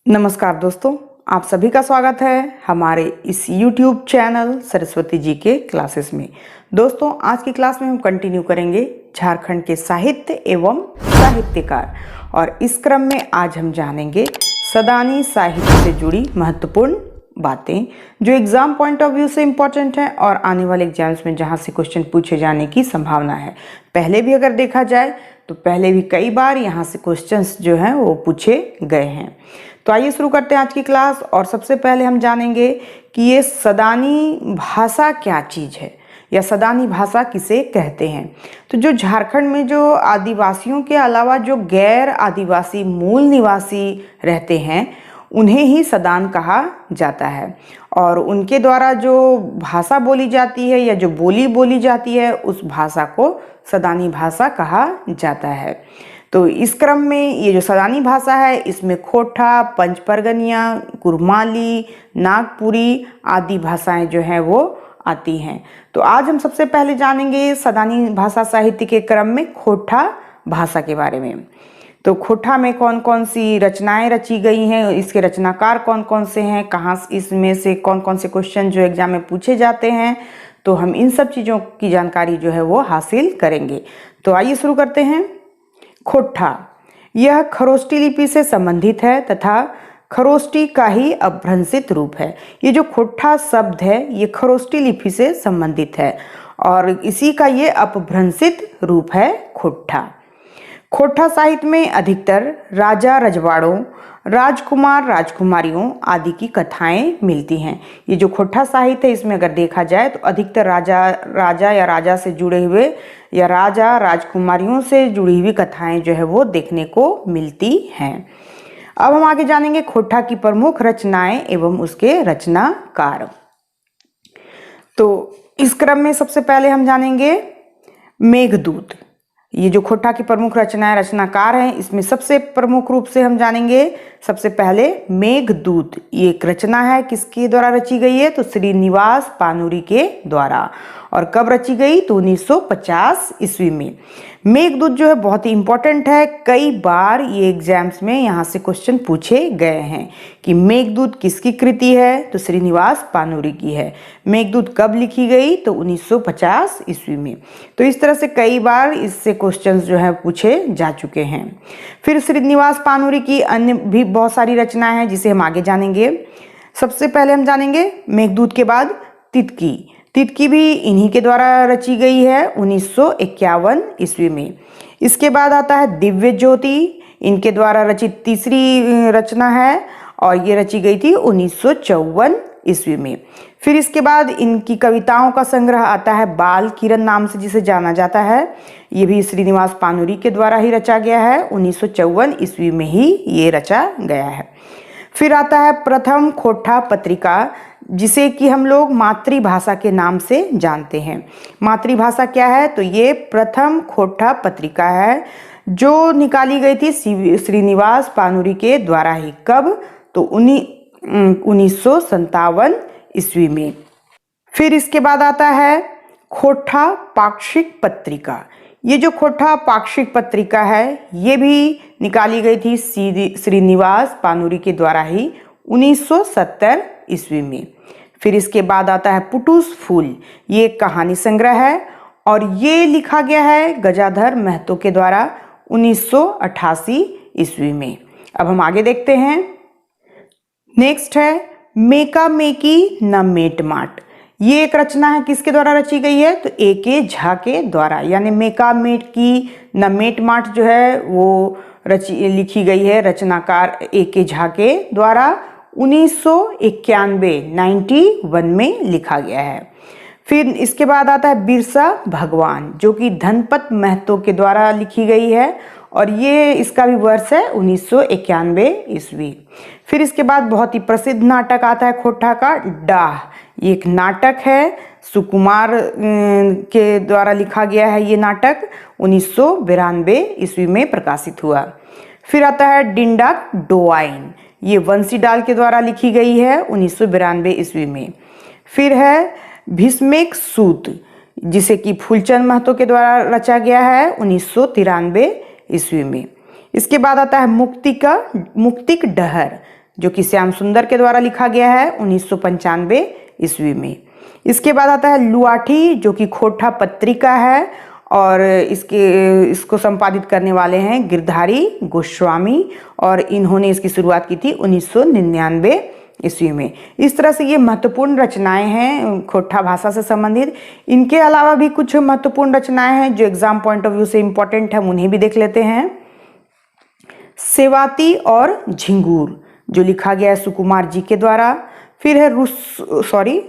नमस्कार दोस्तों, आप सभी का स्वागत है हमारे इस YouTube चैनल सरस्वती जी के क्लासेस में। दोस्तों, आज की क्लास में हम कंटिन्यू करेंगे झारखंड के साहित्य एवं साहित्यकार, और इस क्रम में आज हम जानेंगे सदानी साहित्य से जुड़ी महत्वपूर्ण बातें जो एग्जाम पॉइंट ऑफ व्यू से इम्पोर्टेंट है और आने वाले एग्जाम्स में जहां से क्वेश्चन पूछे जाने की संभावना है। पहले भी अगर देखा जाए तो पहले भी कई बार यहाँ से क्वेश्चंस जो हैं वो पूछे गए हैं। तो आइए शुरू करते हैं आज की क्लास। और सबसे पहले हम जानेंगे कि ये सदानी भाषा क्या चीज़ है या सदानी भाषा किसे कहते हैं। तो जो झारखंड में जो आदिवासियों के अलावा जो गैर आदिवासी मूल निवासी रहते हैं उन्हें ही सदान कहा जाता है, और उनके द्वारा जो भाषा बोली जाती है या जो बोली बोली जाती है उस भाषा को सदानी भाषा कहा जाता है। तो इस क्रम में ये जो सदानी भाषा है इसमें खोटा, पंचपरगनिया, कुरमाली, नागपुरी आदि भाषाएं जो हैं वो आती हैं। तो आज हम सबसे पहले जानेंगे सदानी भाषा साहित्य के क्रम में खोटा भाषा के बारे में। तो खोटा में कौन कौन सी रचनाएं रची गई हैं, इसके रचनाकार कौन कौन से हैं, कहाँ इसमें से कौन कौन से क्वेश्चन जो एग्जाम में पूछे जाते हैं, तो हम इन सब चीज़ों की जानकारी जो है वो हासिल करेंगे। तो आइए शुरू करते हैं। खोटा यह खरोष्टी लिपि से संबंधित है तथा खरोष्टी का ही अपभ्रंशित रूप है। ये जो खोटा शब्द है ये खरोष्टी लिपि से संबंधित है और इसी का ये अपभ्रंशित रूप है खोटा। खोटा साहित्य में अधिकतर राजा रजवाड़ों, राजकुमार राजकुमारियों आदि की कथाएं मिलती हैं। ये जो खोटा साहित्य है इसमें अगर देखा जाए तो अधिकतर राजा से जुड़े हुए या राजा राजकुमारियों से जुड़ी हुई कथाएं जो है वो देखने को मिलती हैं। अब हम आगे जानेंगे खोटा की प्रमुख रचनाएं एवं उसके रचनाकार। तो इस क्रम में सबसे पहले हम जानेंगे मेघदूत। ये जो खोटा की प्रमुख रचनाकार हैं इसमें सबसे प्रमुख रूप से हम जानेंगे सबसे पहले मेघदूत। ये एक रचना है, किसके द्वारा रची गई है तो श्रीनिवास पानुरी के द्वारा। और कब रची गई तो 1950 ईस्वी में। मेघदूत जो है बहुत ही इंपॉर्टेंट है, कई बार ये एग्जाम्स में यहाँ से क्वेश्चन पूछे गए हैं कि मेघदूत किसकी कृति है तो श्रीनिवास पानुरी की है। मेघदूत कब लिखी गई तो 1950 ईस्वी में। तो इस तरह से कई बार इससे क्वेश्चंस जो है पूछे जा चुके हैं। फिर श्रीनिवास पानुरी की अन्य भी बहुत सारी रचनाएं हैं जिसे हम आगे जानेंगे। सबसे पहले हम जानेंगे मेघदूत के बाद तितकी। तितकी भी इन्हीं के द्वारा रची गई है 1951 ईस्वी में। इसके बाद आता है दिव्य ज्योति, इनके द्वारा रचित तीसरी रचना है और ये रची गई थी 1954 ईस्वी में। फिर इसके बाद इनकी कविताओं का संग्रह आता है बाल किरण नाम से जिसे जाना जाता है। ये भी श्रीनिवास पानुरी के द्वारा ही रचा गया है, 1954 ईस्वी में ही ये रचा गया है। फिर आता है प्रथम खोटा पत्रिका, जिसे कि हम लोग मातृभाषा के नाम से जानते हैं। मातृभाषा क्या है तो ये प्रथम खोटा पत्रिका है जो निकाली गई थी श्रीनिवास पानुरी के द्वारा ही। कब तो 1957 ईस्वी में। फिर इसके बाद आता है खोटा पाक्षिक पत्रिका। ये जो खोटा पाक्षिक पत्रिका है ये भी निकाली गई थी श्रीनिवास पानुरी के द्वारा ही 1970 ईस्वी में। फिर इसके बाद आता है पुटुस फूल, ये एक कहानी संग्रह है और ये लिखा गया है गजाधर महतो के द्वारा 1988 ईस्वी में। अब हम आगे देखते हैं। नेक्स्ट है मेका मेकी न मेट माट। ये एक रचना है, किसके द्वारा रची गई है तो ए.के. झा के द्वारा, यानी मेका मेट की न मेट माट जो है वो लिखी गई है रचनाकार ए.के. झा के द्वारा 1991 में लिखा गया है। फिर इसके बाद आता है बिरसा भगवान, जो कि धनपत महतो के द्वारा लिखी गई है और ये इसका भी वर्ष है 1991 ईस्वी। फिर इसके बाद बहुत ही प्रसिद्ध नाटक आता है खोटा का डाह। ये एक नाटक है, सुकुमार के द्वारा लिखा गया है। ये नाटक 1992 ईस्वी में प्रकाशित हुआ। फिर आता है डिंडक डोआइन, ये वंशीडाल के द्वारा लिखी गई है 1992 ईस्वी में। फिर है भीष्मेक सूत, जिसे कि फूलचंद महतो के द्वारा रचा गया है 1993 ईस्वी में। इसके बाद आता है मुक्तिक डहर, जो कि श्याम सुंदर के द्वारा लिखा गया है 1995 ईस्वी में। इसके बाद आता है लुआठी, जो कि खोटा पत्रिका है और इसको संपादित करने वाले हैं गिरधारी गोस्वामी और इन्होंने इसकी शुरुआत की थी 1999 ईस्वी में। इस तरह से ये महत्वपूर्ण रचनाएं हैं खोटा भाषा से संबंधित। इनके अलावा भी कुछ महत्वपूर्ण रचनाएं हैं जो एग्जाम पॉइंट ऑफ व्यू से इंपॉर्टेंट है, उन्हें भी देख लेते हैं। सेवाती और झिंगूर, जो लिखा गया है सुकुमार जी के द्वारा। फिर है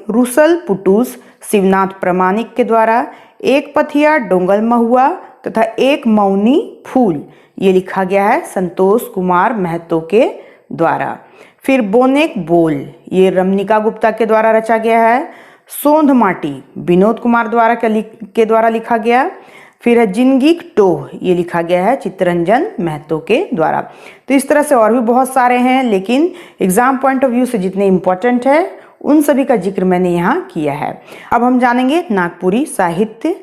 रुसल पुटूस शिवनाथ प्रमाणिक के द्वारा। एक पथिया डोंगल महुआ तथा एक मौनी फूल, ये लिखा गया है संतोष कुमार महतो के द्वारा। फिर बोनेक बोल, ये रमनिका गुप्ता के द्वारा रचा गया है। सोंध माटी विनोद कुमार के द्वारा लिखा गया। फिर है जिंगिक टोह, ये लिखा गया है चित्तरंजन महतो के द्वारा। तो इस तरह से और भी बहुत सारे हैं, लेकिन एग्जाम पॉइंट ऑफ व्यू से जितने इंपॉर्टेंट है उन सभी का जिक्र मैंने यहाँ किया है। अब हम जानेंगे नागपुरी साहित्य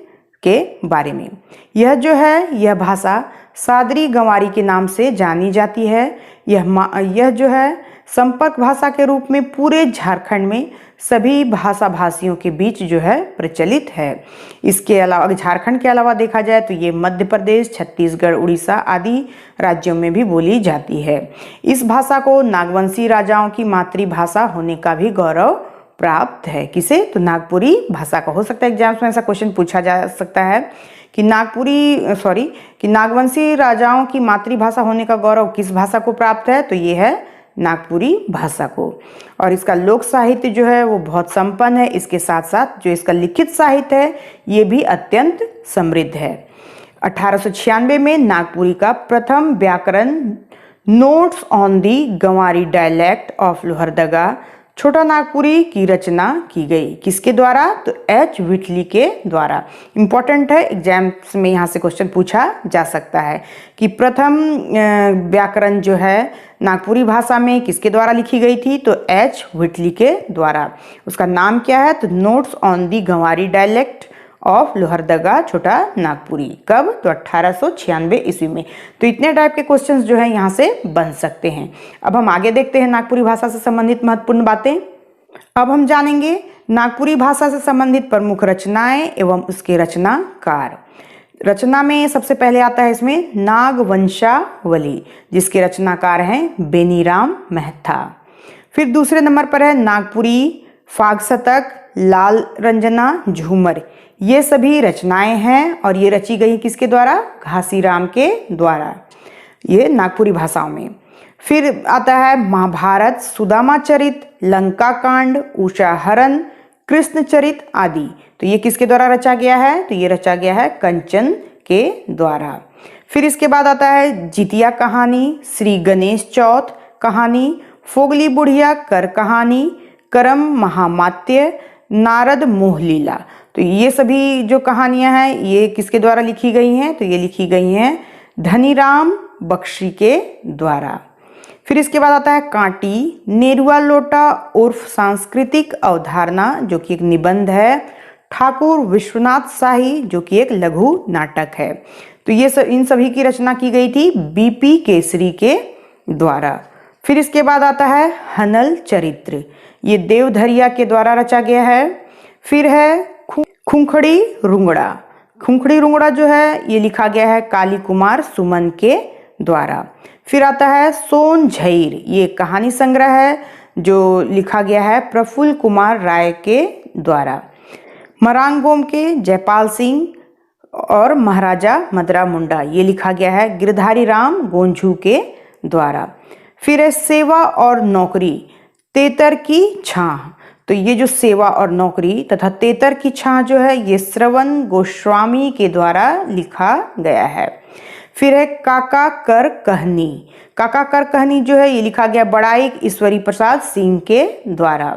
के बारे में। यह जो है यह भाषा सादरी गंवारी के नाम से जानी जाती है। यह जो है संपर्क भाषा के रूप में पूरे झारखंड में सभी भाषा भाषियों के बीच जो है प्रचलित है। इसके अलावा झारखंड के अलावा देखा जाए तो ये मध्य प्रदेश, छत्तीसगढ़, उड़ीसा आदि राज्यों में भी बोली जाती है। इस भाषा को नागवंशी राजाओं की मातृभाषा होने का भी गौरव प्राप्त है। किसे? तो नागपुरी भाषा का। हो सकता है एग्जाम्स में ऐसा क्वेश्चन पूछा जा सकता है कि नागवंशी राजाओं की मातृभाषा होने का गौरव किस भाषा को प्राप्त है? तो ये है नागपुरी भाषा को। और इसका लोक साहित्य जो है वो बहुत संपन्न है। इसके साथ साथ जो इसका लिखित साहित्य है ये भी अत्यंत समृद्ध है। 1896 में नागपुरी का प्रथम व्याकरण notes on the Ganwari dialect of Lohardaga Chota Nagpuri की रचना की गई। किसके द्वारा? तो एच विटली के द्वारा। इंपॉर्टेंट है, एग्जाम्स में यहाँ से क्वेश्चन पूछा जा सकता है कि प्रथम व्याकरण जो है नागपुरी भाषा में किसके द्वारा लिखी गई थी? तो एच विटली के द्वारा। उसका नाम क्या है? तो notes on the Ganwari dialect of Lohardaga Chota Nagpuri. कब? तो 1896 ईस्वी में। तो इतने टाइप के क्वेश्चंस जो है यहाँ से बन सकते हैं। अब हम आगे देखते हैं नागपुरी भाषा से संबंधित महत्वपूर्ण बातें। अब हम जानेंगे नागपुरी भाषा से संबंधित प्रमुख रचनाएं एवं उसके रचनाकार। रचना में सबसे पहले आता है इसमें नागवंशावली, जिसके रचनाकार हैं बेनीराम मेहता। फिर दूसरे नंबर पर है नागपुरी फागशतक, लाल रंजना झूमर। ये सभी रचनाएं हैं और ये रची गई किसके द्वारा? घासीराम के द्वारा, ये नागपुरी भाषाओं में। फिर आता है महाभारत, सुदामा चरित, लंका कांड, उषा हरण, कृष्ण चरित आदि। तो ये किसके द्वारा रचा गया है? तो ये रचा गया है कंचन के द्वारा। फिर इसके बाद आता है जितिया कहानी, श्री गणेश चौथ कहानी, फोगली बुढ़िया कर कहानी, करम महामात्य, नारद मोहलीला। तो ये सभी जो कहानियां हैं ये किसके द्वारा लिखी गई हैं? तो ये लिखी गई हैं धनीराम बख्शी के द्वारा। फिर इसके बाद आता है कांटी, नेरुआ लोटा उर्फ सांस्कृतिक अवधारणा, जो कि एक निबंध है, ठाकुर विश्वनाथ शाही, जो कि एक लघु नाटक है। तो ये इन सभी की रचना की गई थी बीपी केसरी के द्वारा। फिर इसके बाद आता है हनल चरित्र, ये देवधरिया के द्वारा रचा गया है। फिर है खुंखड़ी रुंगड़ा। खुंखड़ी रुंगड़ा जो है ये लिखा गया है काली कुमार सुमन के द्वारा। फिर आता है सोन झैर, ये कहानी संग्रह है जो लिखा गया है प्रफुल्ल कुमार राय के द्वारा। मरांगोम के जयपाल सिंह और महाराजा मदरा मुंडा, ये लिखा गया है गिरधारी राम गोंझू के द्वारा। फिर है सेवा और नौकरी, तेतर की छाह। तो ये जो सेवा और नौकरी तथा तेतर की छाह जो है ये श्रवण गोस्वामी के द्वारा लिखा गया है। फिर है काका कर कहनी। काका कर कहनी जो है ये लिखा गया बड़ाई ईश्वरी प्रसाद सिंह के द्वारा।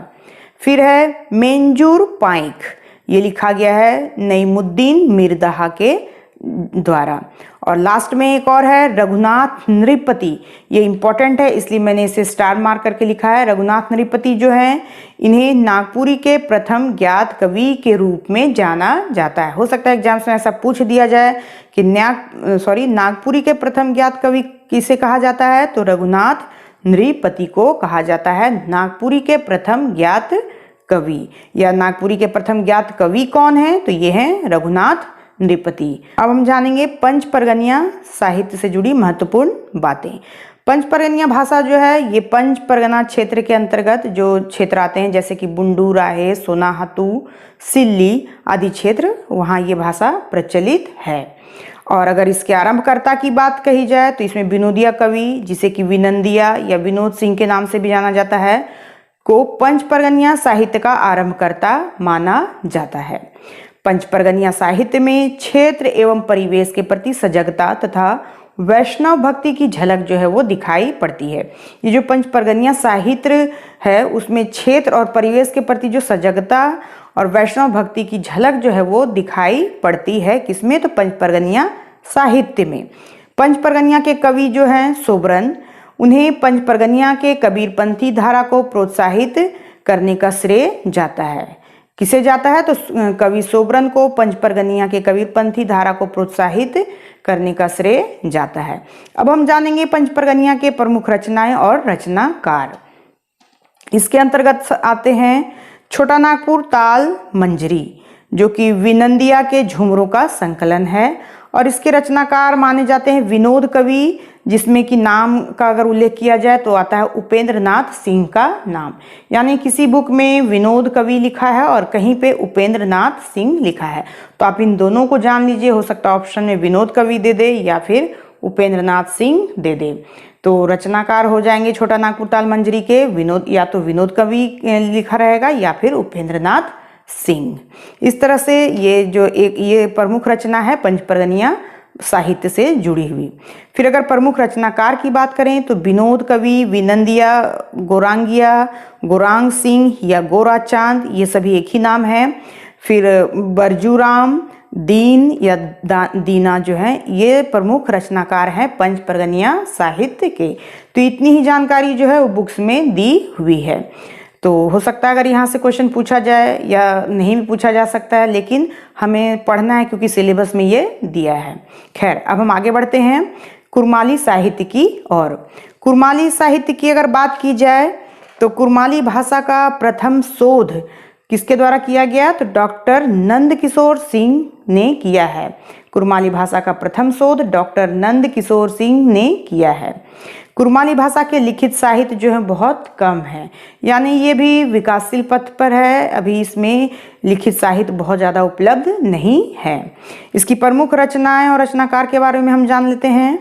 फिर है मेंजूर पाइक, ये लिखा गया है नईमुद्दीन मिर्दहा के द्वारा। और लास्ट में एक और है रघुनाथ नृपति, ये इंपॉर्टेंट है इसलिए मैंने इसे स्टार मार्क करके लिखा है। रघुनाथ नृपति जो हैं इन्हें नागपुरी के प्रथम ज्ञात कवि के रूप में जाना जाता है। हो सकता है एग्जाम्स में ऐसा पूछ दिया जाए कि नागपुरी के प्रथम ज्ञात कवि किसे कहा जाता है? तो रघुनाथ नृपति को कहा जाता है नागपुरी के प्रथम ज्ञात कवि। या नागपुरी के प्रथम ज्ञात कवि कौन है? तो ये हैं रघुनाथ नृपति। अब हम जानेंगे पंच परगनिया साहित्य से जुड़ी महत्वपूर्ण बातें। पंच परगनिया भाषा जो है ये पंच परगना क्षेत्र के अंतर्गत जो क्षेत्र आते हैं जैसे कि बुंडू, राहे, सोनाहातू, सिल्ली आदि क्षेत्र, वहाँ ये भाषा प्रचलित है। और अगर इसके आरंभकर्ता की बात कही जाए तो इसमें विनोदिया कवि, जिसे कि विनंदिया या विनोद सिंह के नाम से भी जाना जाता है, को पंच परगनिया साहित्य का आरंभकर्ता माना जाता है। पंच परगनिया साहित्य में क्षेत्र एवं परिवेश के प्रति सजगता तथा वैष्णव भक्ति की झलक जो है वो दिखाई पड़ती है। ये जो पंच परगनिया साहित्य है उसमें क्षेत्र और परिवेश के प्रति जो सजगता और वैष्णव भक्ति की झलक जो है वो दिखाई पड़ती है। किसमें? तो पंच परगनिया साहित्य में। पंच परगनिया के कवि जो हैं सोबरन, उन्हें पंच परगनिया के कबीरपंथी धारा को प्रोत्साहित करने का श्रेय जाता है। किसे जाता है? तो कवि सोबरन को पंच परगनिया के कबीरपंथी धारा को प्रोत्साहित करने का श्रेय जाता है। अब हम जानेंगे पंच परगनिया के प्रमुख रचनाएं और रचनाकार। इसके अंतर्गत आते हैं छोटा नागपुर ताल मंजरी, जो कि विनंदिया के झुमरों का संकलन है, और इसके रचनाकार माने जाते हैं विनोद कवि, जिसमें कि नाम का अगर उल्लेख किया जाए तो आता है उपेंद्र नाथ सिंह का नाम। यानी किसी बुक में विनोद कवि लिखा है और कहीं पे उपेंद्र नाथ सिंह लिखा है, तो आप इन दोनों को जान लीजिए। हो सकता है ऑप्शन में विनोद कवि दे दे या फिर उपेंद्र नाथ सिंह दे दे। तो रचनाकार हो जाएंगे छोटा नागपुर ताल मंजरी के विनोद, या तो विनोद कवि लिखा रहेगा या फिर उपेंद्र नाथ सिंह। इस तरह से ये प्रमुख रचना है पंच परगनिया साहित्य से जुड़ी हुई। फिर अगर प्रमुख रचनाकार की बात करें तो विनोद कवि, विनंदिया, गोरांगिया, गोरांग सिंह या गोरा चांद, ये सभी एक ही नाम है। फिर बरजूराम, दीन या दीना जो है ये प्रमुख रचनाकार हैं पंच परगनिया साहित्य के। तो इतनी ही जानकारी जो है वो बुक्स में दी हुई है। तो हो सकता है अगर यहाँ से क्वेश्चन पूछा जाए या नहीं भी पूछा जा सकता है, लेकिन हमें पढ़ना है क्योंकि सिलेबस में ये दिया है। खैर, अब हम आगे बढ़ते हैं कुरमाली साहित्य की ओर। कुरमाली साहित्य की अगर बात की जाए तो कुरमाली भाषा का प्रथम शोध किसके द्वारा किया गया? तो डॉक्टर नंद किशोर सिंह ने किया है। कुरमाली भाषा का प्रथम शोध डॉक्टर नंद किशोर सिंह ने किया है। कुरमाली भाषा के लिखित साहित्य जो है बहुत कम है, यानी ये भी विकासशील पथ पर है, अभी इसमें लिखित साहित्य बहुत ज़्यादा उपलब्ध नहीं है। इसकी प्रमुख रचनाएं और रचनाकार के बारे में हम जान लेते हैं।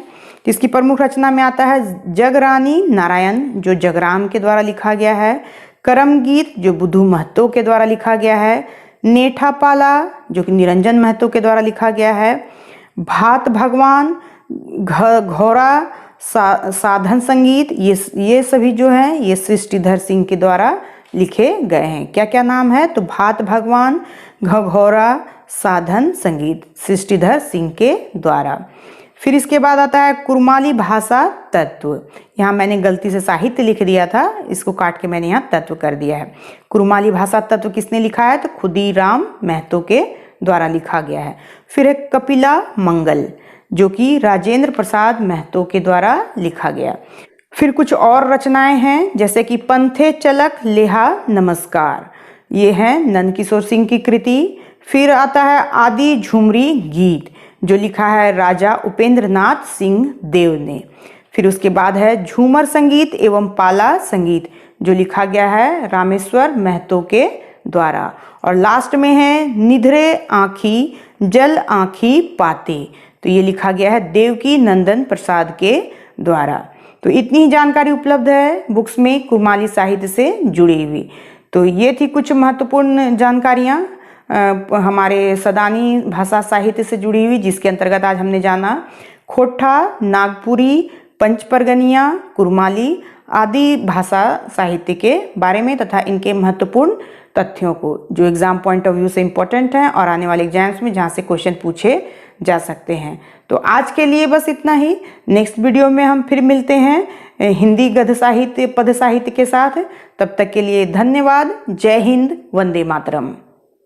इसकी प्रमुख रचना में आता है जगरानी नारायण, जो जगराम के द्वारा लिखा गया है। करम गीत, जो बुद्धू महतो के द्वारा लिखा गया है। नेठा पाला, जो कि निरंजन महतो के द्वारा लिखा गया है। भात भगवान, घोरा साधन संगीत, ये सभी जो हैं ये सृष्टिधर सिंह के द्वारा लिखे गए हैं। क्या क्या नाम है? तो भात भगवान, घघौरा, साधन संगीत, सृष्टिधर सिंह के द्वारा। फिर इसके बाद आता है कुरमाली भाषा तत्व। यहाँ मैंने गलती से साहित्य लिख दिया था, इसको काट के मैंने यहाँ तत्व कर दिया है। कुरमाली भाषा तत्व किसने लिखा है? तो खुदीराम महतो के द्वारा लिखा गया है। फिर है कपिला मंगल, जो कि राजेंद्र प्रसाद महतो के द्वारा लिखा गया। फिर कुछ और रचनाएं हैं जैसे कि पंथे चलक लेहा नमस्कार, ये है नंद किशोर सिंह की कृति। फिर आता है आदि झुमरी गीत, जो लिखा है राजा उपेंद्र नाथ सिंह देव ने। फिर उसके बाद है झूमर संगीत एवं पाला संगीत, जो लिखा गया है रामेश्वर महतो के द्वारा। और लास्ट में है निधरे आँखी जल आँखी पाते, तो ये लिखा गया है देवकी नंदन प्रसाद के द्वारा। तो इतनी ही जानकारी उपलब्ध है बुक्स में कुरमाली साहित्य से जुड़ी हुई। तो ये थी कुछ महत्वपूर्ण जानकारियाँ हमारे सदानी भाषा साहित्य से जुड़ी हुई, जिसके अंतर्गत आज हमने जाना खोटा, नागपुरी, पंच परगनिया, कुरमाली आदि भाषा साहित्य के बारे में तथा इनके महत्वपूर्ण तथ्यों को, जो एग्जाम पॉइंट ऑफ व्यू से इम्पोर्टेंट हैं और आने वाले एग्जाम्स में जहाँ से क्वेश्चन पूछे जा सकते हैं। तो आज के लिए बस इतना ही। नेक्स्ट वीडियो में हम फिर मिलते हैं हिंदी गद्य साहित्य, पद साहित्य के साथ। तब तक के लिए धन्यवाद। जय हिंद, वंदे मातरम।